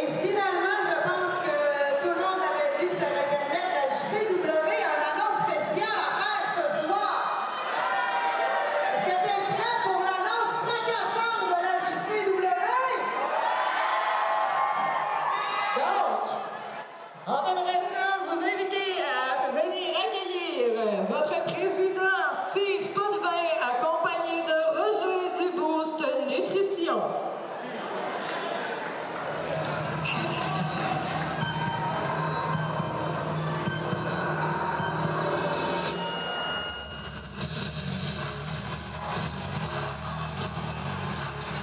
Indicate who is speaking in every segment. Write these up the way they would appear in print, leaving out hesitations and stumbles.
Speaker 1: Et finalement, je pense que tout le monde avait vu sur Internet la JCW a une annonce spéciale à faire ce soir. Est-ce que tu es prêt pour l'annonce fracassante de la JCW?
Speaker 2: Donc, on aimerait ça vous inviter à venir accueillir votre président Steve Potvin, accompagné de Roger du Boost Nutrition.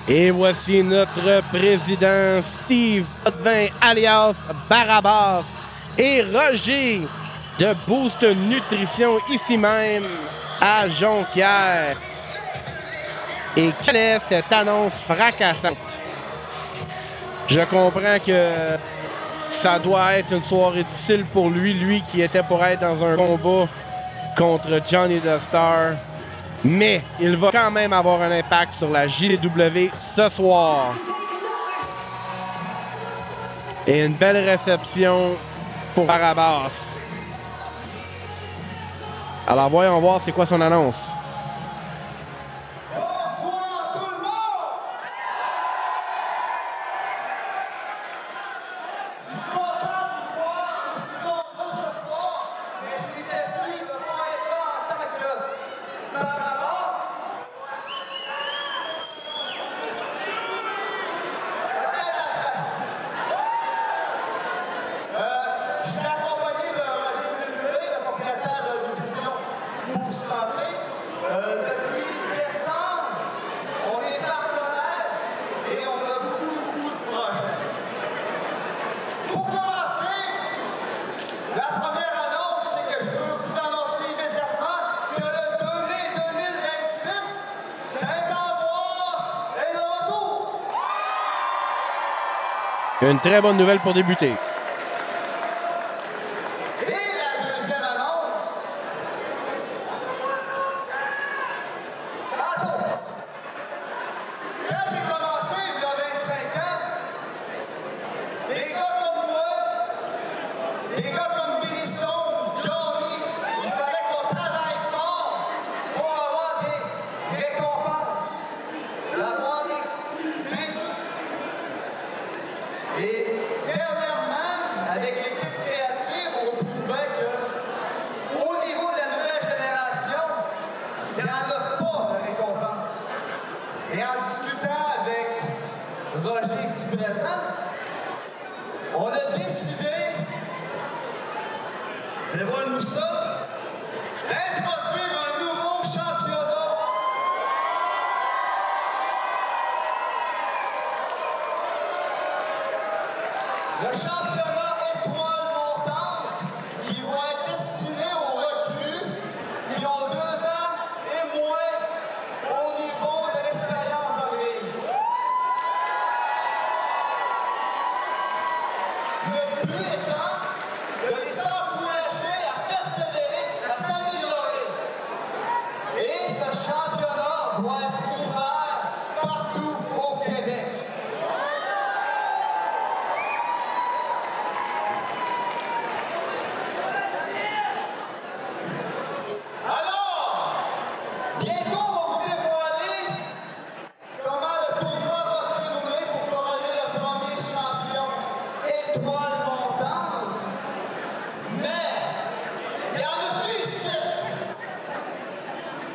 Speaker 3: Et voici notre président Steve Potvin, alias Barabas, et Roger de Boost Nutrition, ici même à Jonquière. Et quelle est cette annonce fracassante? Je comprends que ça doit être une soirée difficile pour lui qui était pour être dans un combat contre Johnny the Star. Mais il va quand même avoir un impact sur la JCW ce soir. Et une belle réception pour Barabas. Alors voyons voir c'est quoi son annonce.
Speaker 4: Bonsoir tout le monde! Je suis content de vous voir aussi nombreux ce soir, mais je suis déçu de ne pas être là en tant que Barabas. Je suis accompagné de Roger Leduvé, le propriétaire de Nutrition Boost Santé. Depuis décembre, on est partenaires et on a beaucoup de projets. Pour commencer, la première annonce, c'est que je peux vous annoncer immédiatement que le 2 mai 2026, Saint-Ambroise est de retour.
Speaker 3: Une très bonne nouvelle pour débuter.
Speaker 4: Et la deuxième annonce, tantôt, quand j'ai commencé il y a 25 ans, des gars comme moi, des gars comme Billy Stone, Johnny, il fallait qu'on travaille fort pour avoir des récompenses, d'avoir des ceintures. Et dernièrement, avec l'équipe créative, on trouvait que au niveau de la nouvelle génération, il n'y en a pas de récompense. Et en discutant avec Roger ici présent, on a décidé, et voilà-nous ça, d'introduire un nouveau championnat. Le championnat étoile montante qui va être destiné aux recrues qui ont 2 ans et moins au niveau de l'expérience dans le ring. Le but étant de les encourager à persévérer, à s'améliorer. Et ce championnat va être ouvert partout au Québec. Alors, bientôt on va vous dévoiler comment le tournoi va se dérouler pour couronner le premier champion étoile montante. Mais, il y en a-tu ici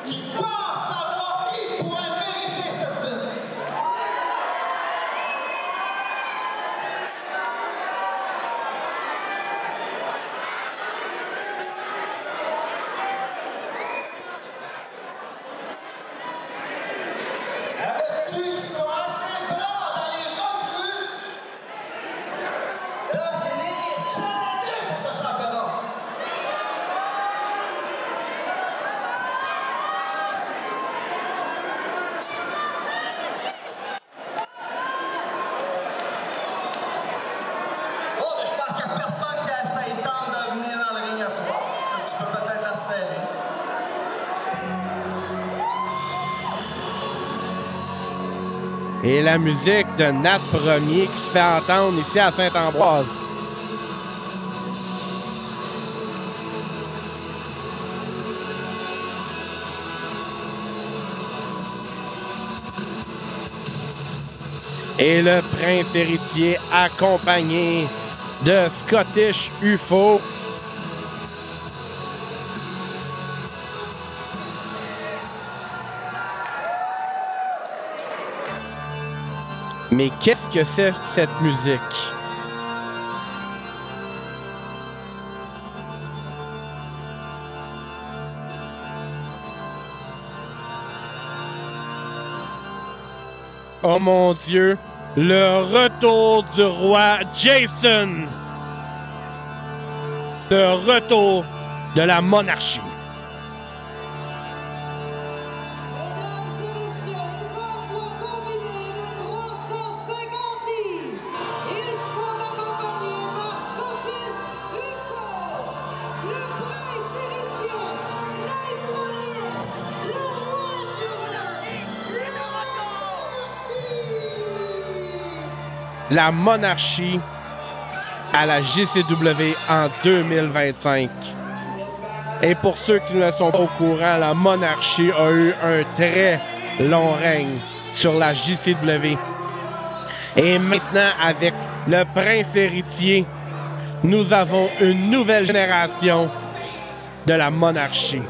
Speaker 4: qui pensent savoir qui pourrait mériter ce titre? Là-dessus, ils sont assez blancs dans les recrues de venir challenger pour ce championnat. Oh, mais je pense qu'il n'y a personne qui essaie tant de venir dans le ring à soir. Tu peux peut-être la serrer.
Speaker 3: Et la musique de Nat Premier qui se fait entendre ici à Saint-Ambroise. Et le prince héritier accompagné de Scottish UFO. Mais qu'est-ce que c'est que cette musique? Oh mon Dieu, le retour du roi Jason. Le retour de la monarchie. La monarchie à la JCW en 2025. Et pour ceux qui ne sont pas au courant, la monarchie a eu un très long règne sur la JCW. Et maintenant, avec le prince héritier, nous avons une nouvelle génération de la monarchie.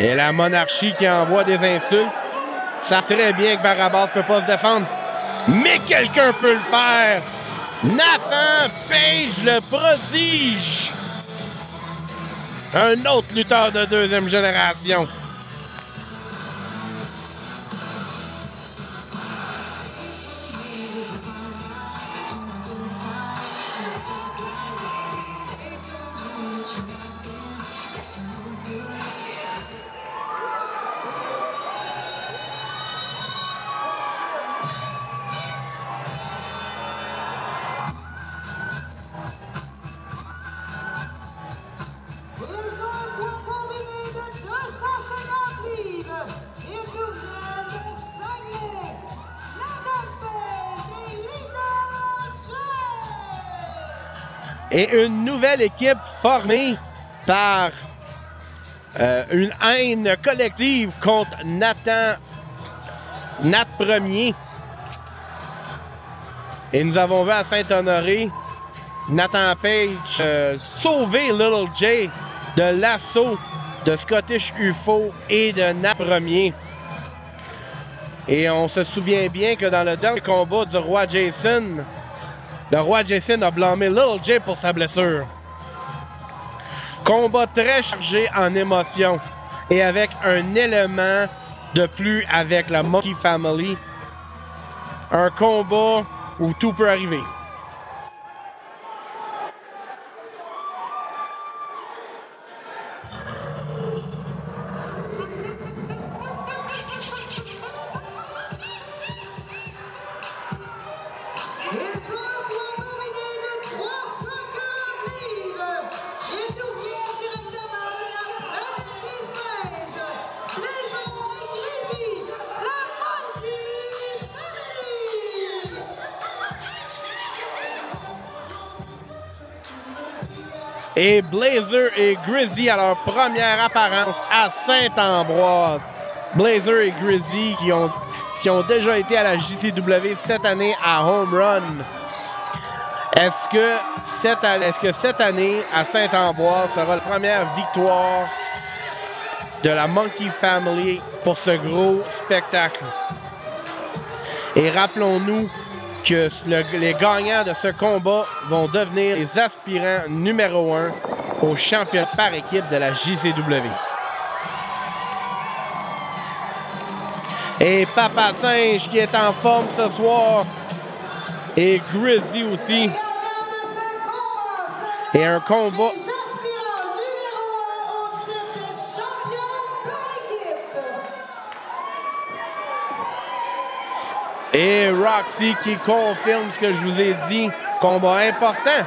Speaker 3: Et la monarchie qui envoie des insultes. Ça très bien que Barabas ne peut pas se défendre. Mais quelqu'un peut le faire. Nathan Page, le prodige. Un autre lutteur de deuxième génération. Et une nouvelle équipe formée par une haine collective contre Nat Premier. Et nous avons vu à Saint-Honoré Nathan Page sauver Little J de l'assaut de Scottish UFO et de Nat Premier. Et on se souvient bien que dans le dernier combat du roi Jason, le roi Jason a blâmé Little J pour sa blessure. Combat très chargé en émotions et avec un élément de plus avec la Monkey Family. Un combat où tout peut arriver. Et Blazer et Grizzy à leur première apparence à Saint-Ambroise. Blazer et Grizzy qui ont déjà été à la JCW cette année à Home Run. Est-ce que cette année à Saint-Ambroise sera la première victoire de la Monkey Family pour ce gros spectacle? Et rappelons-nous que les gagnants de ce combat vont devenir les aspirants numéro 1 au championnat par équipe de la JCW. Et Papa Singe qui est en forme ce soir. Et Grizzly aussi. Et un combat. Et Roxy qui confirme ce que je vous ai dit. Combat important.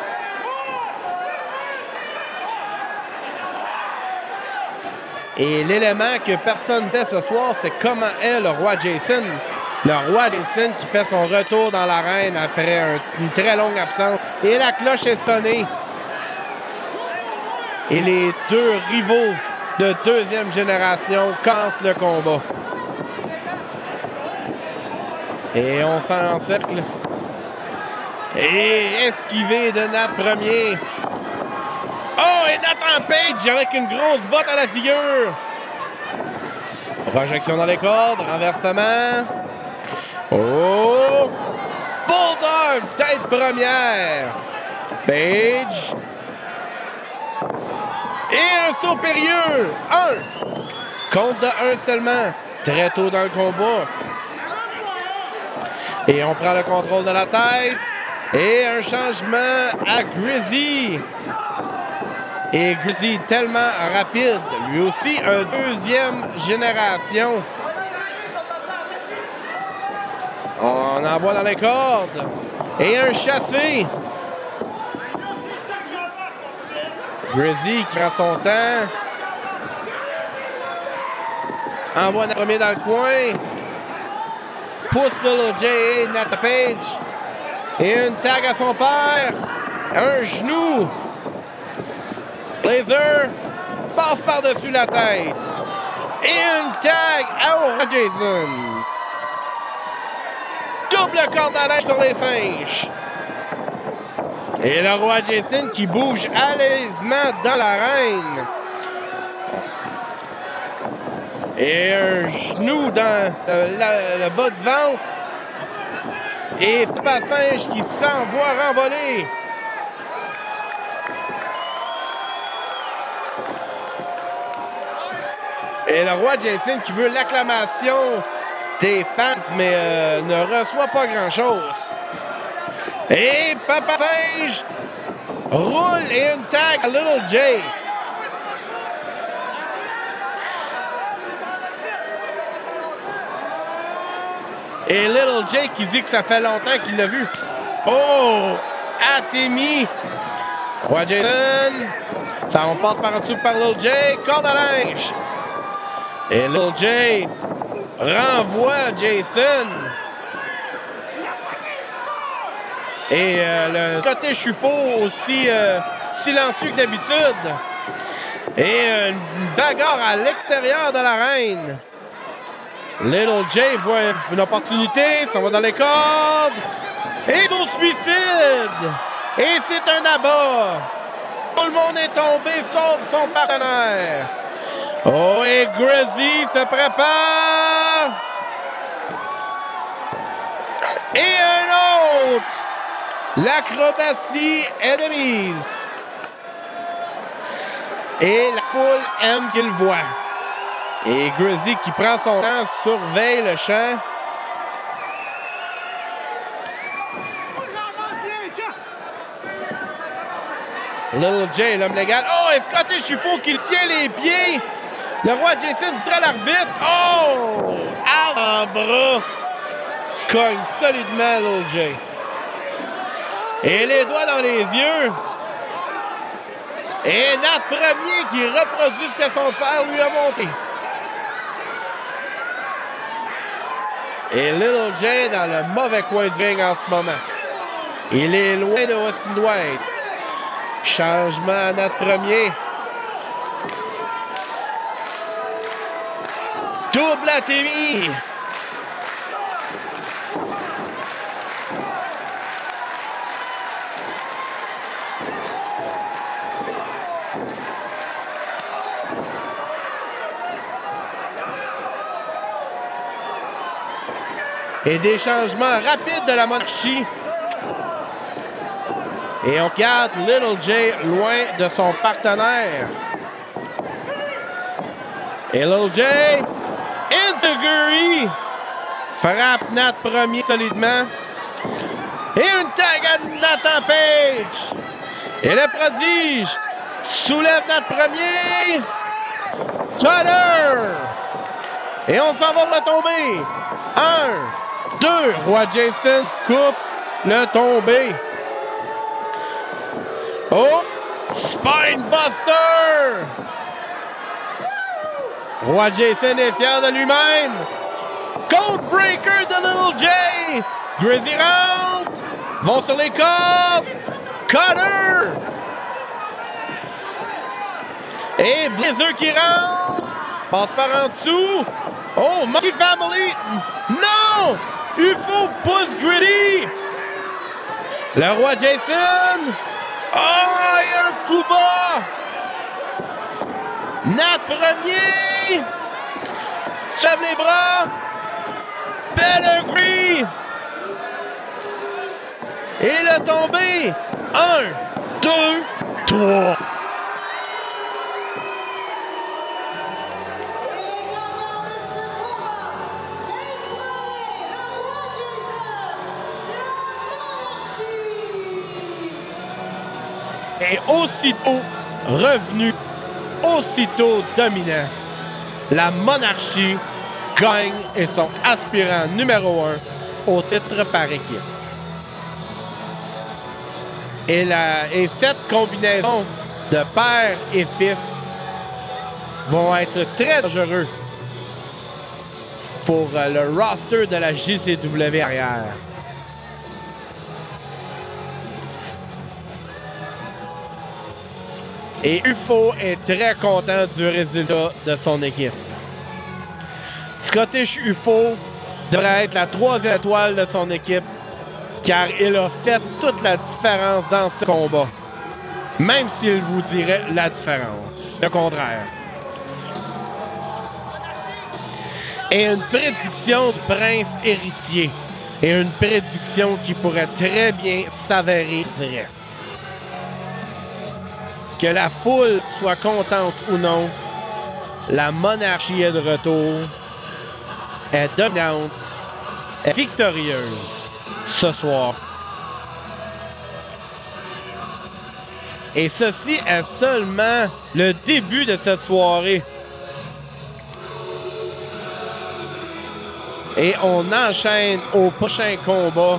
Speaker 3: Et l'élément que personne ne sait ce soir, c'est comment est le roi Jason. Le roi Jason qui fait son retour dans l'arène après une très longue absence. Et la cloche est sonnée. Et les deux rivaux de deuxième génération commencent le combat. Et on s'encercle. Et esquivé de Nat Premier. Oh, et Nathan Page avec une grosse botte à la figure. Projection dans les cordes, renversement. Oh! Bulldog, tête première. Page. Et un saut périlleux. 1. Compte de 1 seulement. Très tôt dans le combat. Et on prend le contrôle de la tête. Et un changement à Grizzly. Et Grizzly tellement rapide. Lui aussi, un deuxième génération. On envoie dans les cordes. Et un chassé. Grizzly qui prend son temps. Envoie le premier dans le coin. Pousse Little J et Nat Page. Et une tag à son père. Un genou. Laser passe par-dessus la tête. Et une tag à Jason. Double corde à linge sur les singes. Et le roi Jason qui bouge à l'aisement dans l'arène. Et un genou dans le bas du ventre. Et Papa Singe qui s'envoie renvoler. Et le roi Jason qui veut l'acclamation des fans, mais ne reçoit pas grand-chose. Et Papa Singe roule et une tag à Little J. Et Little J qui dit que ça fait longtemps qu'il l'a vu. Oh! Atemi. Roi Jason. Ça, on passe par en dessous par Little J. Corde à linge. Et Little J renvoie Jason. Et le côté Chuffo aussi silencieux que d'habitude. Et une bagarre à l'extérieur de l'arène. Little J voit une opportunité, ça va dans les cordes. Et son suicide. Et c'est un abat. Tout le monde est tombé sauf son partenaire. Oh, et Grizzly se prépare. Et un autre. L'acrobatie est de mise. Et la foule aime qu'il voit. Et Grizzly qui prend son temps, surveille le champ. Little J, l'homme légal. Oh, et Scottish Chuffo qui tient les pieds. Le roi Jason distrait l'arbitre. Oh! Avant-bras. Cogne solidement Little J. Et les doigts dans les yeux. Et Nat Premier qui reproduit ce que son père lui a monté. Et Little J dans le mauvais coin du ring en ce moment. Il est loin de où ce qu'il doit être. Changement à Nat Premier. Double Atemi. Et des changements rapides de la monarchie. Et on garde Little J loin de son partenaire. Et Little J, Enzuigiri, frappe Nat premier solidement. Et une tag à Nathan Page. Et le prodige soulève Nat premier. Cutter. Et on s'en va retomber. 1, 2. Roi Jason coupe le tombé. Oh, Spinebuster. Roi Jason est fier de lui-même. Codebreaker de Little J. Grizzly rentre. Vont sur les cordes. Cutter. Et Blizzard qui rentre. Passe par en dessous. Oh, Monkey Family. Non. UFO pousse Grizzly. Le Roi Jason. Oh, il y a un coup bas. Nat premier. Lève les bras. Pedigree. Et le tombé. 1, 2, 3. Et aussitôt revenu, aussitôt dominant, la monarchie gagne et sont aspirants numéro 1 au titre par équipe. Et cette combinaison de père et fils vont être très dangereux pour le roster de la JCW arrière. Et UFO est très content du résultat de son équipe. Scottish UFO devrait être la 3e étoile de son équipe car il a fait toute la différence dans ce combat. Même s'il vous dirait la différence. Le contraire. Et une prédiction du prince héritier. Et une prédiction qui pourrait très bien s'avérer vraie. Que la foule soit contente ou non, la monarchie est de retour, est dominante, est victorieuse ce soir. Et ceci est seulement le début de cette soirée. Et on enchaîne au prochain combat